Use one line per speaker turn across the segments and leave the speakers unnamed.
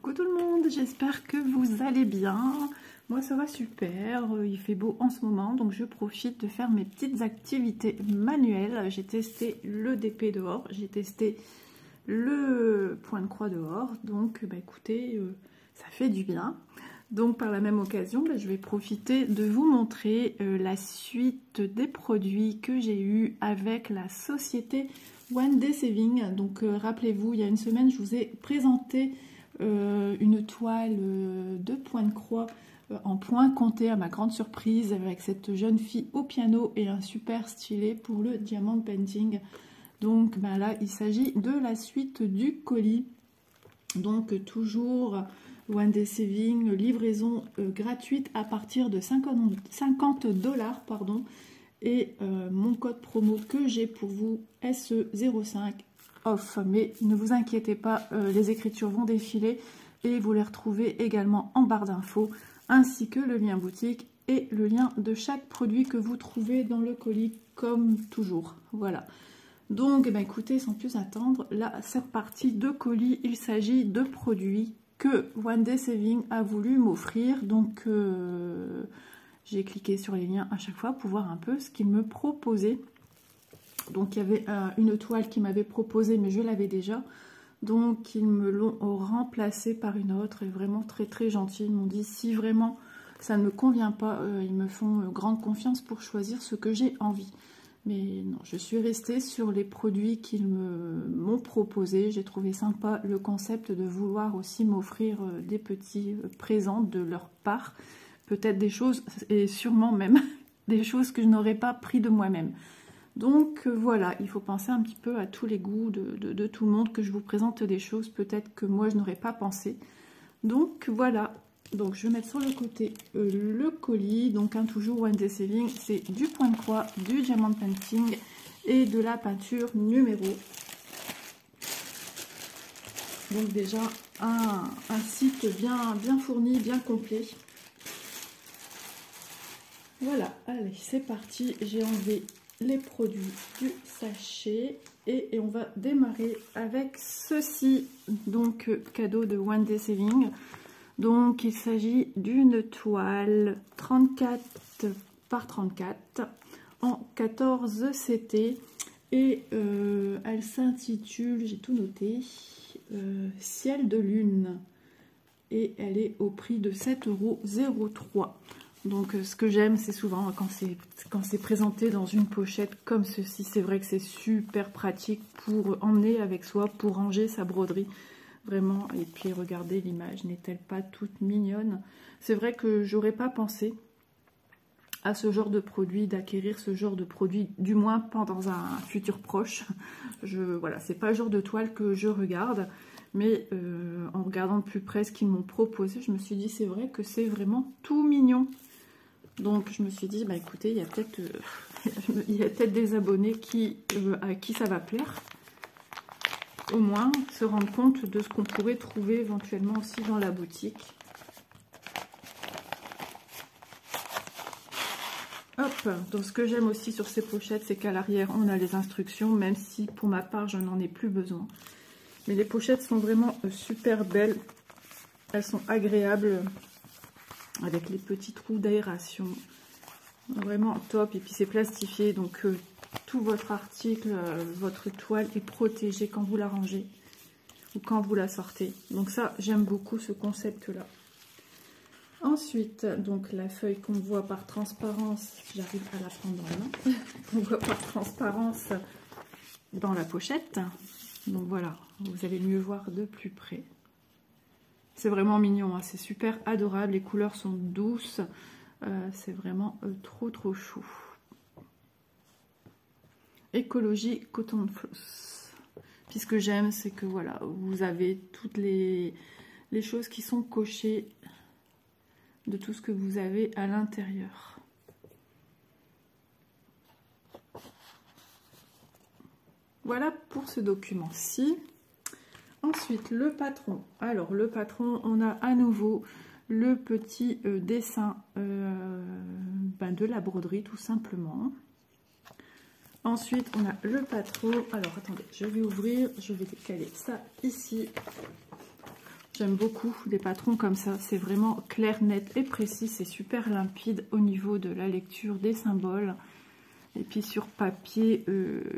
Coucou tout le monde, j'espère que vous allez bien. Moi ça va super, il fait beau en ce moment, donc je profite de faire mes petites activités manuelles. J'ai testé le DP dehors, j'ai testé le point de croix dehors, donc écoutez, ça fait du bien. Donc par la même occasion, je vais profiter de vous montrer la suite des produits que j'ai eu avec la société One Day Saving. Donc rappelez-vous, il y a une semaine, je vous ai présenté une toile de point de croix en point compté à ma grande surprise avec cette jeune fille au piano et un super stylet pour le diamond painting. Donc là, il s'agit de la suite du colis. Donc toujours One Day Saving, livraison gratuite à partir de 50 $, pardon. Et mon code promo que j'ai pour vous, SE05 off. Mais ne vous inquiétez pas, les écritures vont défiler et vous les retrouvez également en barre d'infos, ainsi que le lien boutique et le lien de chaque produit que vous trouvez dans le colis comme toujours. Voilà. Donc écoutez, sans plus attendre, là cette partie de colis, il s'agit de produits que One Day Saving a voulu m'offrir. Donc j'ai cliqué sur les liens à chaque fois pour voir un peu ce qu'ils me proposaient. Donc il y avait une toile qui m'avait proposé, mais je l'avais déjà. Donc ils me l'ont remplacé par une autre, et vraiment très très gentil. Ils m'ont dit si vraiment ça ne me convient pas, ils me font grande confiance pour choisir ce que j'ai envie. Mais non, je suis restée sur les produits qu'ils m'ont proposés. J'ai trouvé sympa le concept de vouloir aussi m'offrir des petits présents de leur part. Peut-être des choses, et sûrement même des choses que je n'aurais pas pris de moi-même. Donc voilà, il faut penser un petit peu à tous les goûts de tout le monde, que je vous présente des choses peut-être que moi je n'aurais pas pensé. Donc voilà, donc je vais mettre sur le côté le colis, donc toujours One Day Saving, c'est du point de croix, du diamond painting et de la peinture numéro. Donc déjà un site bien fourni, bien complet. Voilà, allez, c'est parti, j'ai enlevé les produits du sachet et on va démarrer avec ceci, donc cadeau de One Day Saving. Donc il s'agit d'une toile 34 par 34 en 14 CT et elle s'intitule, j'ai tout noté, Ciel de lune, et elle est au prix de 7,03 €. Donc ce que j'aime, c'est souvent quand c'est présenté dans une pochette comme ceci. C'est vrai que c'est super pratique pour emmener avec soi, pour ranger sa broderie. Vraiment, et puis regardez, l'image n'est-elle pas toute mignonne? C'est vrai que j'aurais pas pensé à ce genre de produit, d'acquérir ce genre de produit, du moins pas dans un futur proche. Voilà, c'est pas le genre de toile que je regarde. Mais en regardant de plus près ce qu'ils m'ont proposé, je me suis dit c'est vrai que c'est vraiment tout mignon. Donc je me suis dit écoutez, il y a peut-être des abonnés à qui ça va plaire. Au moins se rendre compte de ce qu'on pourrait trouver éventuellement aussi dans la boutique. Hop, donc ce que j'aime aussi sur ces pochettes, c'est qu'à l'arrière on a les instructions, même si pour ma part je n'en ai plus besoin. Mais les pochettes sont vraiment super belles. Elles sont agréables avec les petits trous d'aération. Vraiment top. Et puis c'est plastifié. Donc tout votre article, votre toile est protégée quand vous la rangez ou quand vous la sortez. Donc ça, j'aime beaucoup ce concept-là. Ensuite, donc la feuille qu'on voit par transparence, j'arrive à la prendre dans la main, qu'on voit par transparence dans la pochette. Donc voilà, vous allez mieux voir de plus près. C'est vraiment mignon, hein, c'est super adorable, les couleurs sont douces, c'est vraiment trop chou. Écologie Cotton Floss. Puis ce que j'aime, c'est que voilà, vous avez toutes les choses qui sont cochées de tout ce que vous avez à l'intérieur. Voilà pour ce document-ci. Ensuite, le patron. Alors, le patron, on a à nouveau le petit dessin de la broderie, tout simplement. Ensuite, on a le patron. Alors, attendez, je vais ouvrir. Je vais décaler ça ici. J'aime beaucoup les patrons comme ça. C'est vraiment clair, net et précis. C'est super limpide au niveau de la lecture des symboles. Et puis sur papier,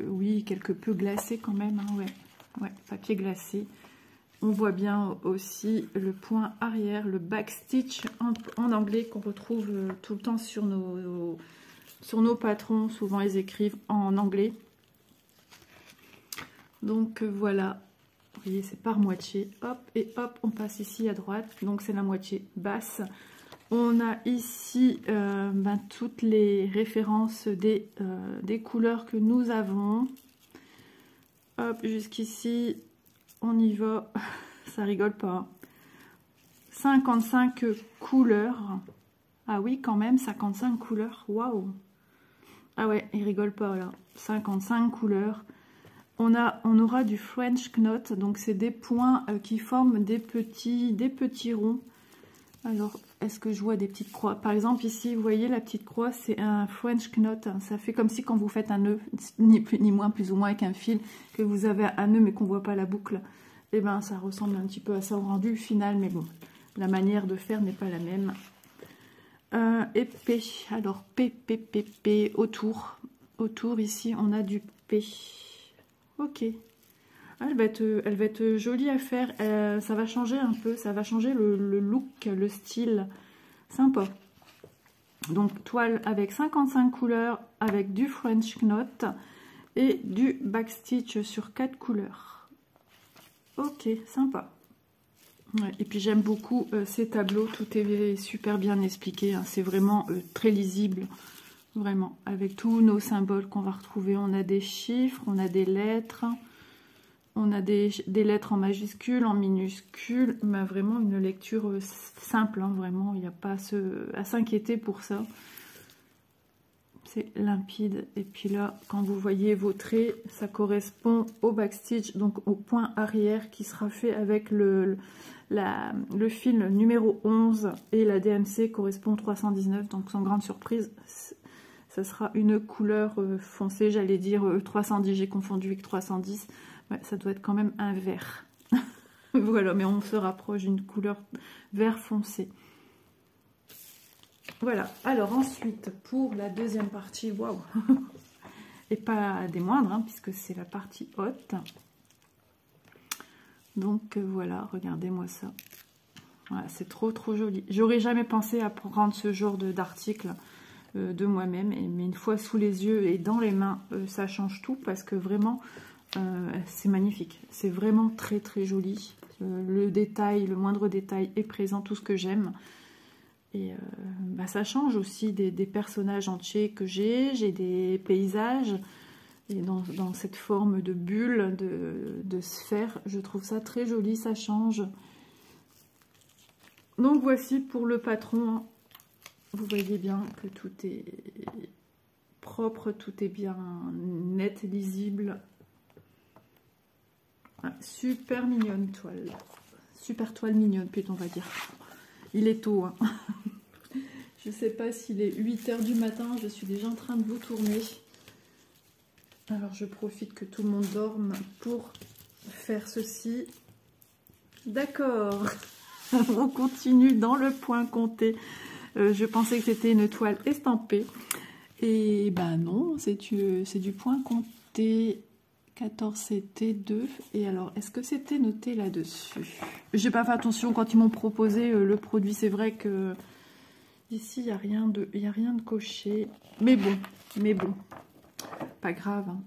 oui, quelque peu glacé quand même. Hein, ouais, papier glacé. On voit bien aussi le point arrière, le backstitch en anglais qu'on retrouve tout le temps sur nos patrons. Souvent, ils écrivent en anglais. Donc voilà, vous voyez, c'est par moitié. Hop, et hop, on passe ici à droite. Donc c'est la moitié basse. On a ici toutes les références des couleurs que nous avons. Hop, jusqu'ici, on y va. Ça rigole pas. 55 couleurs. Ah oui, quand même, 55 couleurs. Waouh! Ah ouais, il rigole pas là. 55 couleurs. On aura du French knot, donc c'est des points qui forment des petits ronds. Alors, est-ce que je vois des petites croix? Par exemple, ici, vous voyez, la petite croix, c'est un French knot. Ça fait comme si quand vous faites un nœud, ni plus ni moins, plus ou moins avec un fil, que vous avez un nœud mais qu'on ne voit pas la boucle. Et bien, ça ressemble un petit peu à ça au rendu final, mais bon, la manière de faire n'est pas la même. Et P, alors P, autour. Autour, ici, on a du P. Ok. Elle va être jolie à faire. Ça va changer un peu. Ça va changer le look, le style. Sympa. Donc, toile avec 55 couleurs, avec du French knot et du backstitch sur 4 couleurs. Ok, sympa. Ouais, et puis, j'aime beaucoup ces tableaux. Tout est super bien expliqué. Hein. C'est vraiment très lisible. Vraiment. Avec tous nos symboles qu'on va retrouver. On a des chiffres, on a des lettres. On a des lettres en majuscules, en minuscules, mais vraiment une lecture simple, hein, vraiment, il n'y a pas à s'inquiéter pour ça. C'est limpide. Et puis là, quand vous voyez vos traits, ça correspond au backstitch, donc au point arrière qui sera fait avec le fil numéro 11 et la DMC correspond 319, donc sans grande surprise, ça sera une couleur foncée, j'allais dire 310, j'ai confondu avec 310. Ouais, ça doit être quand même un vert. Voilà, mais on se rapproche d'une couleur vert foncé. Voilà. Alors ensuite, pour la deuxième partie, waouh, et pas des moindres, hein, puisque c'est la partie haute. Donc voilà, regardez-moi ça. Voilà, c'est trop joli. J'aurais jamais pensé à prendre ce genre d'article de moi-même, mais une fois sous les yeux et dans les mains, ça change tout parce que vraiment... c'est magnifique, c'est vraiment très joli. Le détail, le moindre détail est présent, tout ce que j'aime. Et ça change aussi des personnages entiers que j'ai des paysages. Et dans cette forme de bulle, de sphère, je trouve ça très joli, ça change. Donc voici pour le patron. Vous voyez bien que tout est propre, tout est bien net, lisible. Ah, super mignonne toile. Super toile mignonne, plutôt on va dire. Il est tôt. Hein. Je ne sais pas s'il est 8 h du matin. Je suis déjà en train de vous tourner. Alors je profite que tout le monde dorme pour faire ceci. D'accord. On continue dans le point compté. Je pensais que c'était une toile estampée. Et ben non, c'est du point compté. 14 c'était 2. Et alors, est-ce que c'était noté là-dessus? J'ai pas fait attention quand ils m'ont proposé le produit. C'est vrai que ici, il n'y a rien de coché. Mais bon, pas grave. Hein.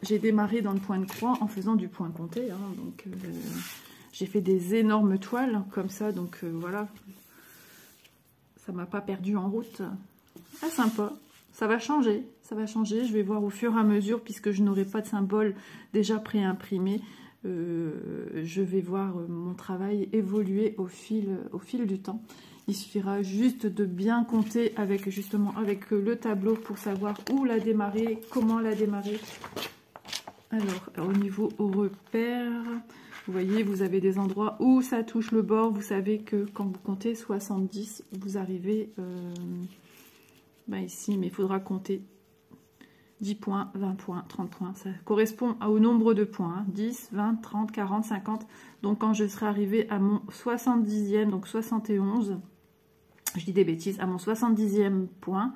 J'ai démarré dans le point de croix en faisant du point compté. Hein, donc, j'ai fait des énormes toiles comme ça. Donc, voilà. Ça m'a pas perdu en route. Ah, sympa. Ça va changer, je vais voir au fur et à mesure, puisque je n'aurai pas de symbole déjà pré-imprimé. Je vais voir mon travail évoluer au fil du temps. Il suffira juste de bien compter avec le tableau pour savoir où la démarrer, comment la démarrer. Alors, au niveau repère, vous voyez, vous avez des endroits où ça touche le bord. Vous savez que quand vous comptez 70, vous arrivez... ici, mais il faudra compter 10 points, 20 points, 30 points. Ça correspond au nombre de points. Hein. 10, 20, 30, 40, 50. Donc quand je serai arrivée à mon 70e, donc 71, je dis des bêtises, à mon 70e point,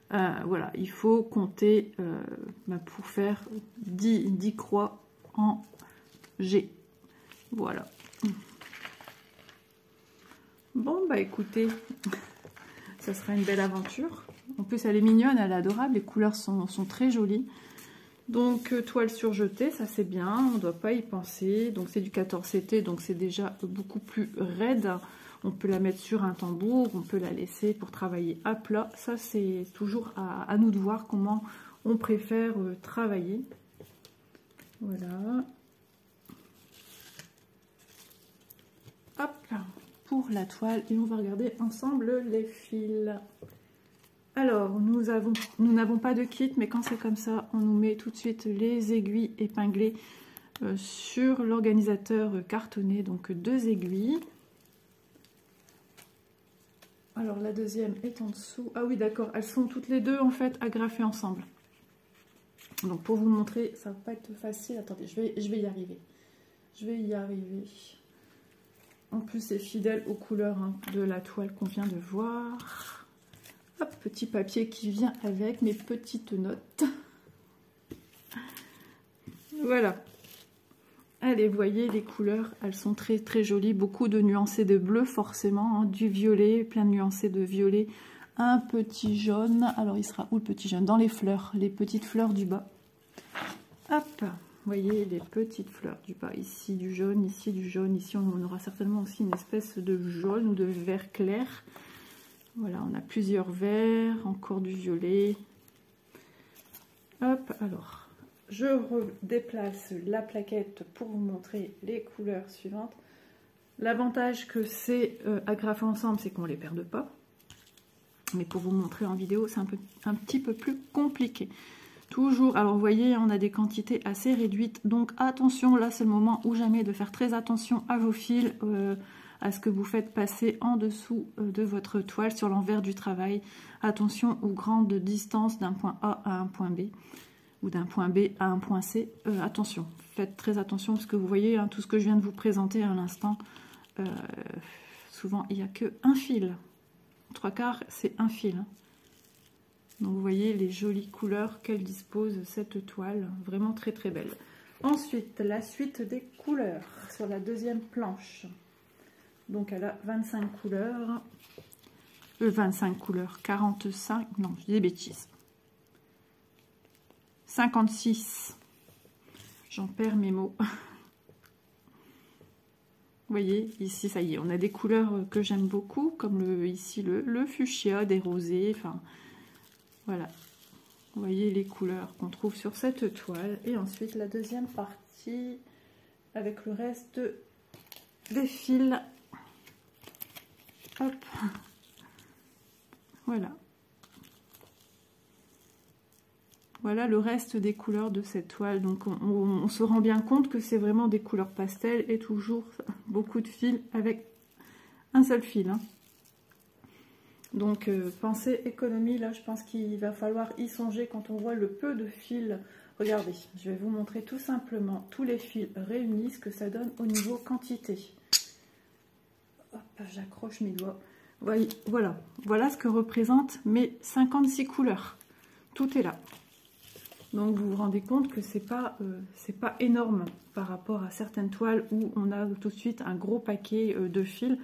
voilà, il faut compter pour faire 10 croix en G. Voilà. Bon, bah écoutez, ça sera une belle aventure. En plus, elle est mignonne, elle est adorable, les couleurs sont très jolies. Donc, toile surjetée, ça c'est bien, on ne doit pas y penser. Donc, c'est du 14 CT, donc c'est déjà beaucoup plus raide. On peut la mettre sur un tambour, on peut la laisser pour travailler à plat. Ça, c'est toujours à nous de voir comment on préfère travailler. Voilà. Hop, pour la toile. Et on va regarder ensemble les fils. Alors, nous n'avons pas de kit, mais quand c'est comme ça, on nous met tout de suite les aiguilles épinglées sur l'organisateur cartonné. Donc, 2 aiguilles. Alors, la deuxième est en dessous. Ah oui, d'accord, elles sont toutes les deux, en fait, agrafées ensemble. Donc, pour vous montrer, ça ne va pas être facile. Attendez, je vais y arriver. Je vais y arriver. En plus, c'est fidèle aux couleurs hein, de la toile qu'on vient de voir. Hop, petit papier qui vient avec mes petites notes. Voilà. Allez, vous voyez les couleurs, elles sont très très jolies. Beaucoup de nuancés de bleu forcément, hein, du violet, plein de nuancés de violet. Un petit jaune. Alors, il sera où le petit jaune? Dans les fleurs, les petites fleurs du bas. Hop, vous voyez les petites fleurs du bas. Ici du jaune, ici du jaune. Ici, on aura certainement aussi une espèce de jaune ou de vert clair. Voilà, on a plusieurs verts, encore du violet. Hop, alors, je redéplace la plaquette pour vous montrer les couleurs suivantes. L'avantage que c'est agrafé ensemble, c'est qu'on ne les perde pas. Mais pour vous montrer en vidéo, c'est un petit peu plus compliqué. Toujours, alors vous voyez, on a des quantités assez réduites. Donc attention, là c'est le moment ou jamais de faire très attention à vos fils, à ce que vous faites passer en dessous de votre toile sur l'envers du travail. Attention aux grandes distances d'un point A à un point B ou d'un point B à un point C. Attention, faites très attention parce que vous voyez hein, tout ce que je viens de vous présenter à l'instant. Souvent, il n'y a qu'un fil. 3/4, c'est un fil. Hein. Donc vous voyez les jolies couleurs qu'elle dispose cette toile. Vraiment très très belle. Ensuite, la suite des couleurs sur la deuxième planche. Donc elle a 25 couleurs. 25 couleurs, 45, non, je dis des bêtises. 56. J'en perds mes mots. Vous voyez, ici, ça y est, on a des couleurs que j'aime beaucoup, comme ici le fuchsia, des rosés, enfin, voilà. Vous voyez les couleurs qu'on trouve sur cette toile. Et ensuite, la deuxième partie, avec le reste des fils. Hop. Voilà. Voilà le reste des couleurs de cette toile. Donc on se rend bien compte que c'est vraiment des couleurs pastel et toujours beaucoup de fils avec un seul fil. Hein. Donc pensez économie, là je pense qu'il va falloir y songer quand on voit le peu de fils. Regardez, je vais vous montrer tout simplement tous les fils réunis, ce que ça donne au niveau quantité. Hop, j'accroche mes doigts. Voilà ce que représentent mes 56 couleurs. Tout est là. Donc vous vous rendez compte que c'est pas énorme par rapport à certaines toiles où on a tout de suite un gros paquet de fils.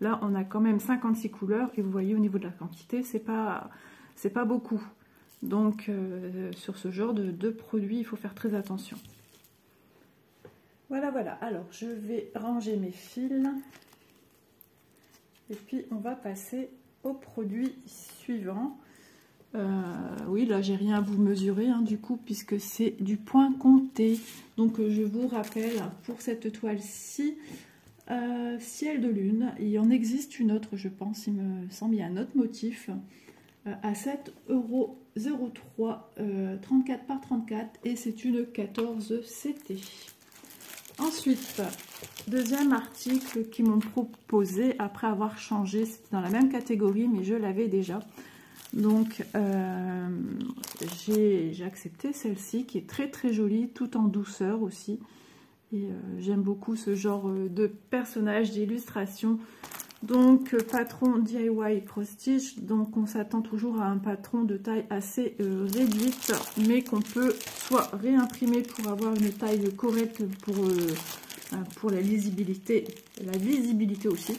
Là on a quand même 56 couleurs et vous voyez au niveau de la quantité c'est pas beaucoup. Donc sur ce genre de produit il faut faire très attention. Voilà. Alors je vais ranger mes fils. Et puis on va passer au produit suivant. Oui, là j'ai rien à vous mesurer hein, du coup, puisque c'est du point compté. Donc je vous rappelle, pour cette toile-ci, ciel de lune, il en existe une autre, je pense, il me semble, il y a un autre motif, à 7,03 €, 34 par 34, et c'est une 14 CT. Ensuite, deuxième article qu'ils m'ont proposé après avoir changé, c'était dans la même catégorie mais je l'avais déjà. Donc j'ai accepté celle-ci qui est très très jolie, tout en douceur aussi. Et j'aime beaucoup ce genre de personnage, d'illustration. Donc patron DIY Cross Stitch, donc on s'attend toujours à un patron de taille assez réduite, mais qu'on peut soit réimprimer pour avoir une taille correcte pour la lisibilité aussi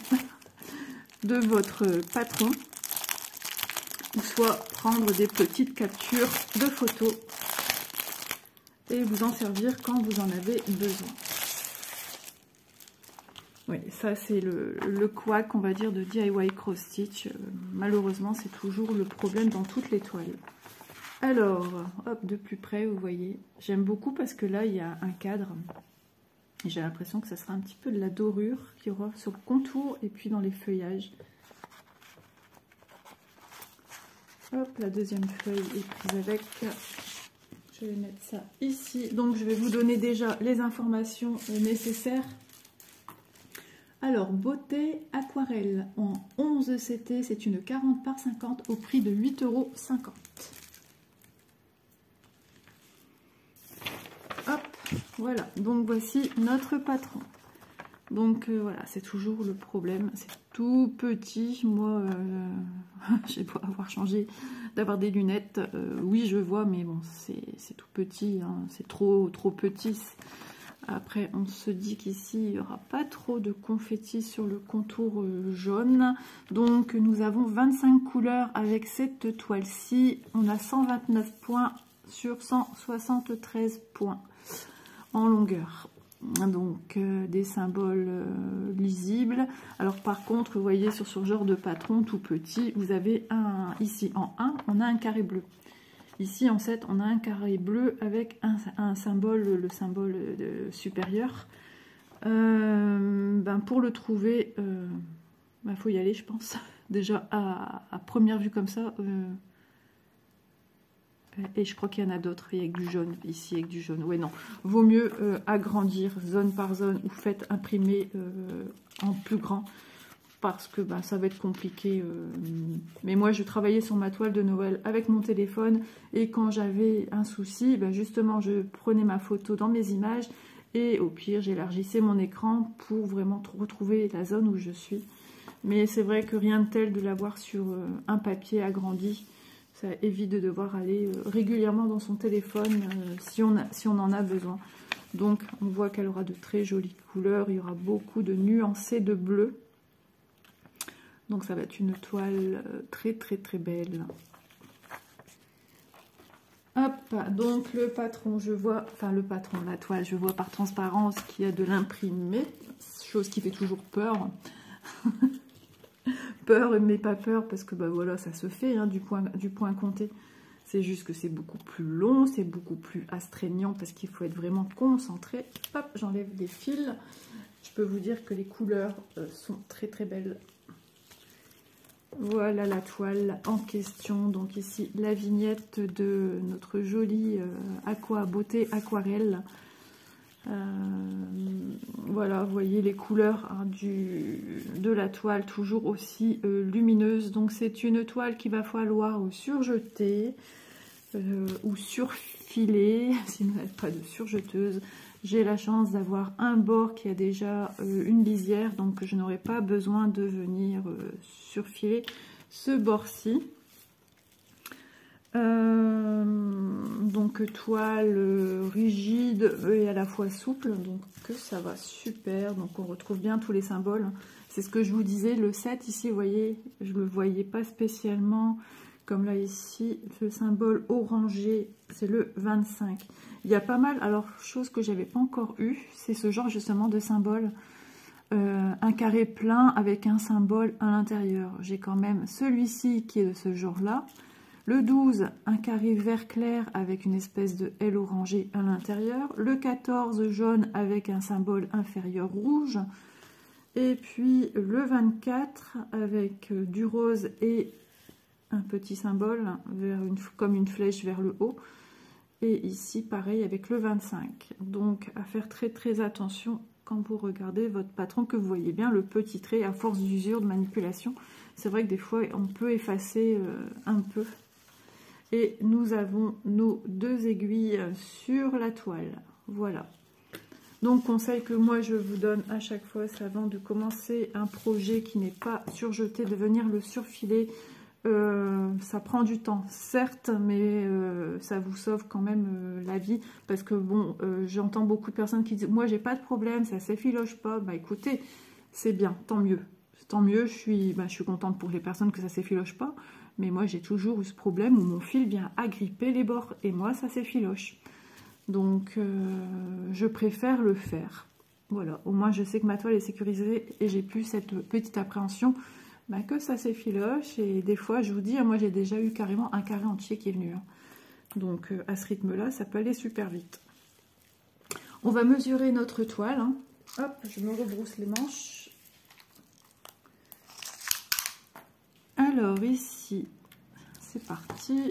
de votre patron, ou soit prendre des petites captures de photos et vous en servir quand vous en avez besoin. Oui, ça c'est le couac, on va dire, de DIY Cross Stitch. Malheureusement, c'est toujours le problème dans toutes les toiles. Alors, hop, de plus près, vous voyez. J'aime beaucoup parce que là, il y a un cadre. Et j'ai l'impression que ça sera un petit peu de la dorure qu'il y aura sur le contour et puis dans les feuillages. Hop, la deuxième feuille est prise avec. Je vais mettre ça ici. Donc, je vais vous donner déjà les informations nécessaires. Alors, beauté aquarelle en 11 CT, c'est une 40 par 50 au prix de 8,50 €. Hop, voilà. Donc, voici notre patron. Donc, voilà, c'est toujours le problème. C'est tout petit. Moi, j'ai beau avoir changé, d'avoir des lunettes. Oui, je vois, mais bon, c'est tout petit. Hein, c'est trop petit. Après, on se dit qu'ici, il n'y aura pas trop de confetti sur le contour jaune. Donc, nous avons 25 couleurs avec cette toile-ci. On a 129 points sur 173 points en longueur. Donc, des symboles lisibles. Alors, par contre, vous voyez, sur ce genre de patron tout petit, vous avez ici, en 1, on a un carré bleu. Ici, en 7, on a un carré bleu avec un symbole, le symbole supérieur. Pour le trouver, faut y aller, je pense. Déjà, à première vue comme ça. Et je crois qu'il y en a d'autres. Il y a avec du jaune, ici, avec du jaune. Ouais, non. Vaut mieux agrandir zone par zone ou faites imprimer en plus grand. Parce que ça va être compliqué. Mais moi, je travaillais sur ma toile de Noël avec mon téléphone. Et quand j'avais un souci, justement, je prenais ma photo dans mes images. Et au pire, j'élargissais mon écran pour vraiment retrouver la zone où je suis. Mais c'est vrai que rien de tel de l'avoir sur un papier agrandi. Ça évite de devoir aller régulièrement dans son téléphone si on en a besoin. Donc, on voit qu'elle aura de très jolies couleurs. Il y aura beaucoup de nuancés de bleu. Donc ça va être une toile très très très belle. Hop, donc le patron, je vois, enfin le patron, la toile, je vois par transparence qu'il y a de l'imprimé, chose qui fait toujours peur. Peur, mais pas peur, parce que voilà, ça se fait, hein, du point compté. C'est juste que c'est beaucoup plus long, c'est beaucoup plus astreignant, parce qu'il faut être vraiment concentré. Hop, j'enlève des fils. Je peux vous dire que les couleurs sont très très belles. Voilà la toile en question. Donc ici, la vignette de notre jolie beauté aquarelle. Voilà, vous voyez les couleurs de la toile, toujours aussi lumineuses. Donc c'est une toile qu'il va falloir surjeter ou surfiler si vous n'avez pas de surjeteuse. J'ai la chance d'avoir un bord qui a déjà une lisière, donc je n'aurai pas besoin de venir surfiler ce bord-ci. Donc toile rigide et à la fois souple, donc ça va super. Donc on retrouve bien tous les symboles. C'est ce que je vous disais, le 7 ici, vous voyez, je le voyais pas spécialement. Comme là ici, le symbole orangé, c'est le 25. Il y a pas mal, alors chose que j'avais pas encore eu, c'est ce genre justement de symbole. Un carré plein avec un symbole à l'intérieur. J'ai quand même celui-ci qui est de ce genre-là. Le 12, un carré vert clair avec une espèce de L orangé à l'intérieur. Le 14, jaune avec un symbole inférieur rouge. Et puis le 24 avec du rose et un petit symbole comme une flèche vers le haut. Et ici, pareil avec le 25. Donc, à faire très très attention quand vous regardez votre patron, que vous voyez bien le petit trait à force d'usure, de manipulation. C'est vrai que des fois, on peut effacer un peu. Et nous avons nos 2 aiguilles sur la toile. Voilà. Donc, conseil que moi, je vous donne à chaque fois, c'est avant de commencer un projet qui n'est pas surjeté, de venir le surfiler. Ça prend du temps, certes, mais ça vous sauve quand même la vie. Parce que, bon, j'entends beaucoup de personnes qui disent « Moi, j'ai pas de problème, ça s'effiloche pas. » Bah, écoutez, c'est bien, tant mieux. Tant mieux, je suis contente pour les personnes que ça s'effiloche pas. Mais moi, j'ai toujours eu ce problème où mon fil vient agripper les bords. Et moi, ça s'effiloche. Donc, je préfère le faire. Voilà, au moins, je sais que ma toile est sécurisée et j'ai plus cette petite appréhension que ça s'effiloche. Et des fois, je vous dis, moi, j'ai déjà eu carrément un carré entier qui est venu. Hein. Donc, à ce rythme-là, ça peut aller super vite. On va mesurer notre toile. Hein. Hop, je me rebrousse les manches. Alors, ici, c'est parti.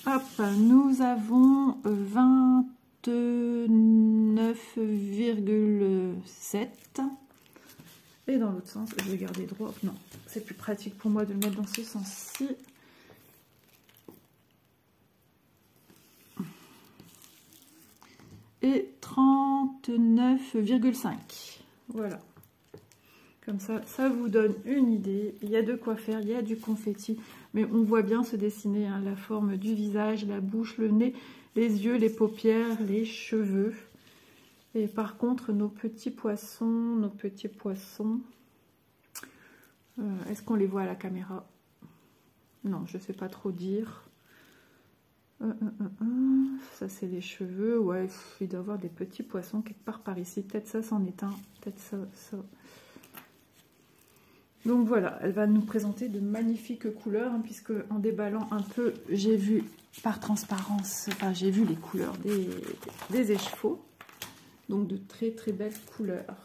Hop, nous avons 29,7. Et dans l'autre sens, je vais garder droit. Non, c'est plus pratique pour moi de le mettre dans ce sens-ci. Et 39,5. Voilà. Comme ça, ça vous donne une idée. Il y a de quoi faire, il y a du confetti. Mais on voit bien se dessiner hein, la forme du visage, la bouche, le nez, les yeux, les paupières, les cheveux. Et par contre, nos petits poissons, est-ce qu'on les voit à la caméra? Non, je ne sais pas trop dire. Ça, c'est les cheveux. Ouais, il doit y avoir des petits poissons quelque part par ici. Peut-être ça, c'en est un. Peut-être ça, ça. Donc voilà, elle va nous présenter de magnifiques couleurs, hein, puisque en déballant un peu, j'ai vu par transparence, enfin j'ai vu les couleurs des écheveaux. Donc de très très belles couleurs.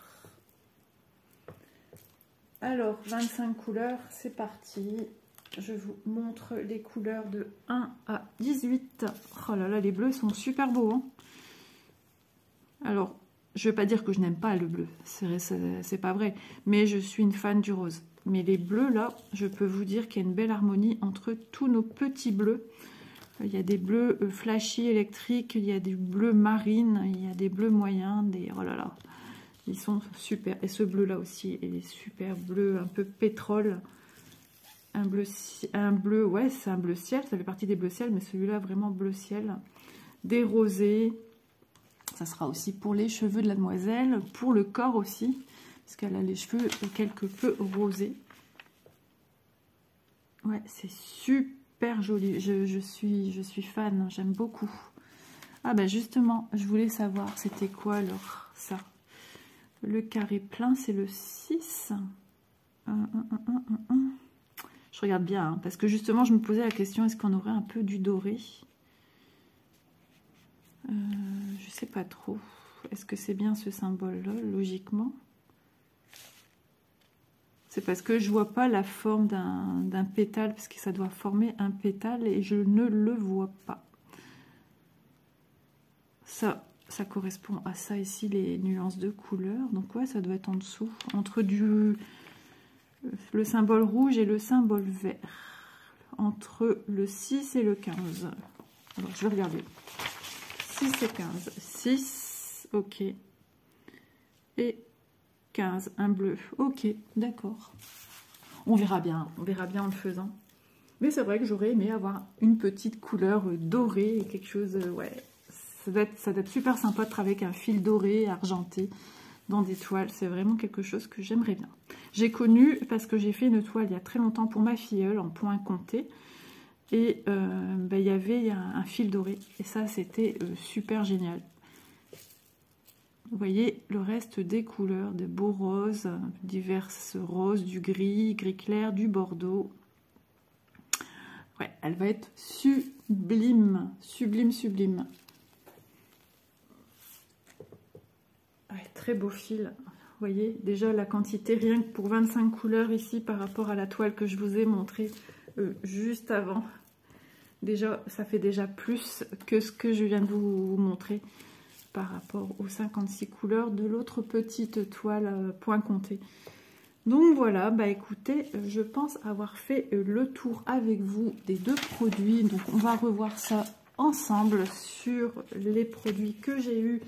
Alors, 25 couleurs, c'est parti. Je vous montre les couleurs de 1 à 18. Oh là là, les bleus sont super beaux. Hein. Alors, je ne vais pas dire que je n'aime pas le bleu, c'est pas vrai. Mais je suis une fan du rose. Mais les bleus, là, je peux vous dire qu'il y a une belle harmonie entre tous nos petits bleus. Il y a des bleus flashy électriques, il y a des bleus marines, il y a des bleus moyens, oh là là, ils sont super. Et ce bleu-là aussi, il est super bleu, un peu pétrole. Un bleu, ouais, c'est un bleu ciel, ça fait partie des bleus ciel, mais celui-là, vraiment bleu ciel. Des rosés, ça sera aussi pour les cheveux de la demoiselle, pour le corps aussi. Parce qu'elle a les cheveux quelque peu rosés. Ouais, c'est super joli. Je suis fan, j'aime beaucoup. Ah ben justement, je voulais savoir c'était quoi alors ça. Le carré plein, c'est le 6. Je regarde bien, hein, parce que justement, je me posais la question, est-ce qu'on aurait un peu du doré? Je sais pas trop. Est-ce que c'est bien ce symbole-là, logiquement? C'est parce que je vois pas la forme d'un pétale, parce que ça doit former un pétale et je ne le vois pas. Ça correspond à ça ici, les nuances de couleurs. Donc ouais, ça doit être en dessous, entre le symbole rouge et le symbole vert. Entre le 6 et le 15. Alors, je vais regarder. 6 et 15. 6, ok. Et 15, un bleu. Ok, d'accord. On verra bien en le faisant. Mais c'est vrai que j'aurais aimé avoir une petite couleur dorée et quelque chose, ouais. Ça doit être super sympa de travailler avec un fil doré, argenté, dans des toiles. C'est vraiment quelque chose que j'aimerais bien. J'ai connu, parce que j'ai fait une toile il y a très longtemps pour ma filleule, en point compté. Et il y avait un fil doré. Et ça, c'était super génial. Vous voyez le reste des couleurs, des beaux roses, diverses roses, du gris, gris clair, du bordeaux. Ouais, elle va être sublime, sublime, sublime. Ouais, très beau fil. Vous voyez, déjà la quantité, rien que pour 25 couleurs ici, par rapport à la toile que je vous ai montrée juste avant. Déjà, ça fait déjà plus que ce que je viens de vous montrer. par rapport aux 56 couleurs de l'autre petite toile point compté. Donc voilà, bah écoutez, je pense avoir fait le tour avec vous des deux produits. Donc on va revoir ça ensemble sur les produits que j'ai eus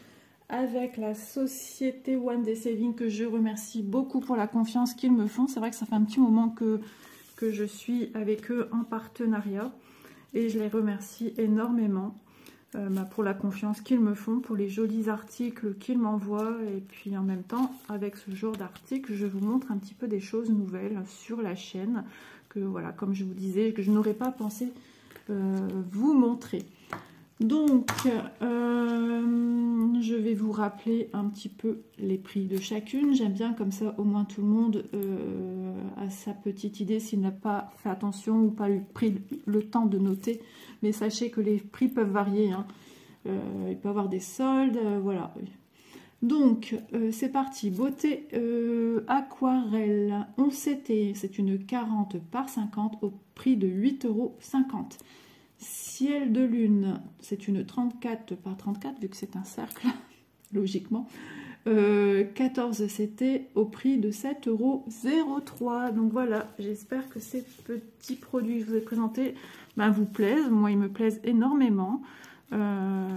avec la société One Day Saving, que je remercie beaucoup pour la confiance qu'ils me font. C'est vrai que ça fait un petit moment que je suis avec eux en partenariat et je les remercie énormément pour la confiance qu'ils me font, pour les jolis articles qu'ils m'envoient, et puis en même temps avec ce genre d'article je vous montre un petit peu des choses nouvelles sur la chaîne que voilà, comme je vous disais, que je n'aurais pas pensé vous montrer. Donc je vais vous rappeler un petit peu les prix de chacune. J'aime bien comme ça, au moins tout le monde a sa petite idée s'il n'a pas fait attention ou pas pris le temps de noter. Mais sachez que les prix peuvent varier, hein. Il peut y avoir des soldes, voilà. Donc c'est parti. Beauté aquarelle 11 CT, c'est une 40 par 50 au prix de 8,50 €. Ciel de lune, c'est une 34 par 34, vu que c'est un cercle, logiquement. 14 CT au prix de 7,03 €. Donc voilà, j'espère que ces petits produits que je vous ai présentés vous plaisent. Moi, ils me plaisent énormément. Voilà,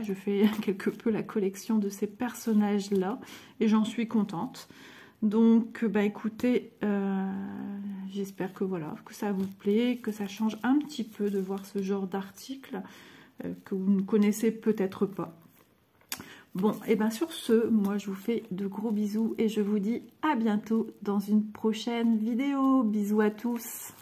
je fais quelque peu la collection de ces personnages-là et j'en suis contente. Donc, écoutez, j'espère que voilà, que ça vous plaît, que ça change un petit peu de voir ce genre d'article que vous ne connaissez peut-être pas. Bon, et bien sur ce, moi je vous fais de gros bisous et je vous dis à bientôt dans une prochaine vidéo. Bisous à tous.